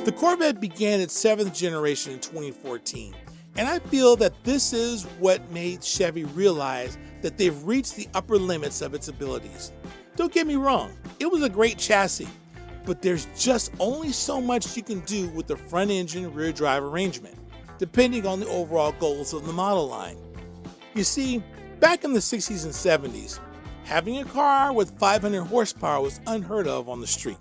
The Corvette began its 7th generation in 2014, and I feel that this is what made Chevy realize that they've reached the upper limits of its abilities. Don't get me wrong, it was a great chassis, but there's just only so much you can do with the front engine rear drive arrangement, depending on the overall goals of the model line. You see, back in the 60s and 70s, having a car with 500 horsepower was unheard of on the street.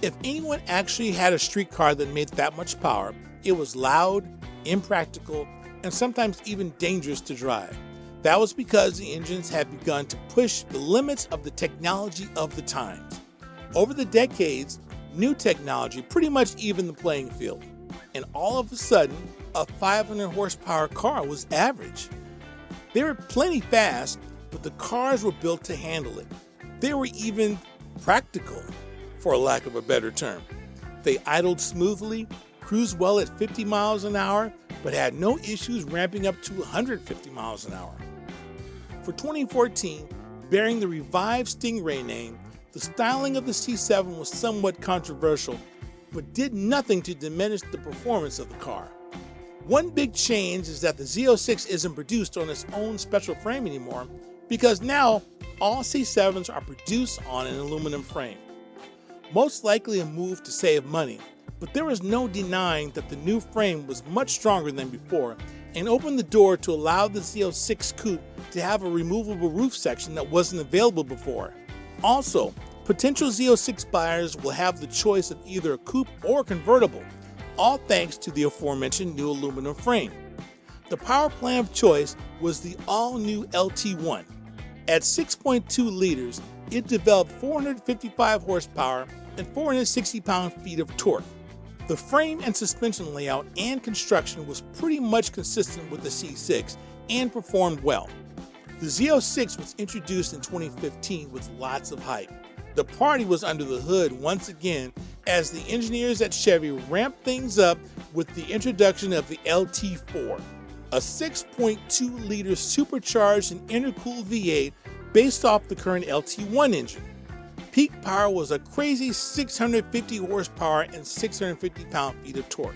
If anyone actually had a street car that made that much power, it was loud, impractical, and sometimes even dangerous to drive. That was because the engines had begun to push the limits of the technology of the times. Over the decades, new technology pretty much evened the playing field, and all of a sudden, a 500 horsepower car was average. They were plenty fast, but the cars were built to handle it. They were even practical, for lack of a better term. They idled smoothly, cruised well at 50 miles an hour, but had no issues ramping up to 150 miles an hour. For 2014, bearing the revived Stingray name, the styling of the C7 was somewhat controversial, but did nothing to diminish the performance of the car. One big change is that the Z06 isn't produced on its own special frame anymore, because now all C7s are produced on an aluminum frame. Most likely a move to save money, but there was no denying that the new frame was much stronger than before and opened the door to allow the Z06 coupe to have a removable roof section that wasn't available before. Also, potential Z06 buyers will have the choice of either a coupe or convertible, all thanks to the aforementioned new aluminum frame. The power plant of choice was the all-new LT1. At 6.2 liters, it developed 455 horsepower and 460 pound-feet of torque. The frame and suspension layout and construction was pretty much consistent with the C6 and performed well. The Z06 was introduced in 2015 with lots of hype. The party was under the hood once again as the engineers at Chevy ramped things up with the introduction of the LT4, a 6.2-liter supercharged and intercooled V8 based off the current LT1 engine. Peak power was a crazy 650 horsepower and 650 pound-feet of torque.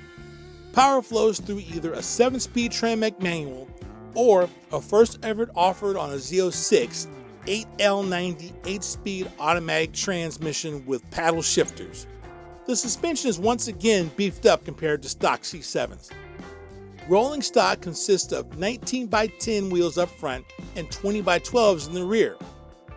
Power flows through either a 7-speed Tremec manual or a first ever offered on a Z06 8L90 8-speed automatic transmission with paddle shifters. The suspension is once again beefed up compared to stock C7s. Rolling stock consists of 19x10 wheels up front and 20x12s in the rear,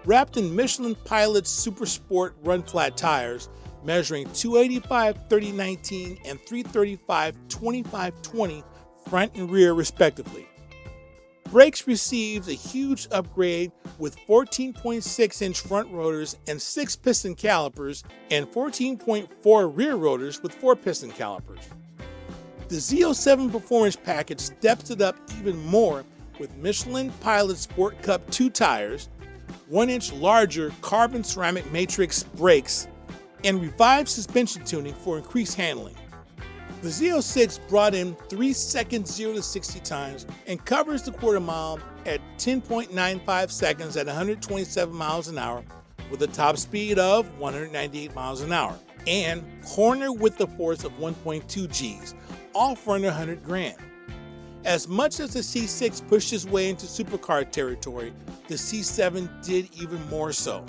wrapped in Michelin Pilot Super Sport run flat tires measuring 285/30/19 and 335/25/20 front and rear respectively. Brakes received a huge upgrade with 14.6-inch front rotors and 6 piston calipers and 14.4 rear rotors with 4 piston calipers. The Z07 Performance Package steps it up even more with Michelin Pilot Sport Cup 2 tires, 1-inch larger carbon ceramic matrix brakes, and revived suspension tuning for increased handling. The Z06 brought in 3-second 0 to 60 times and covers the quarter mile at 10.95 seconds at 127 miles an hour with a top speed of 198 miles an hour and corner with a force of 1.2 Gs, all for under 100 grand. As much as the C6 pushed its way into supercar territory, the C7 did even more so.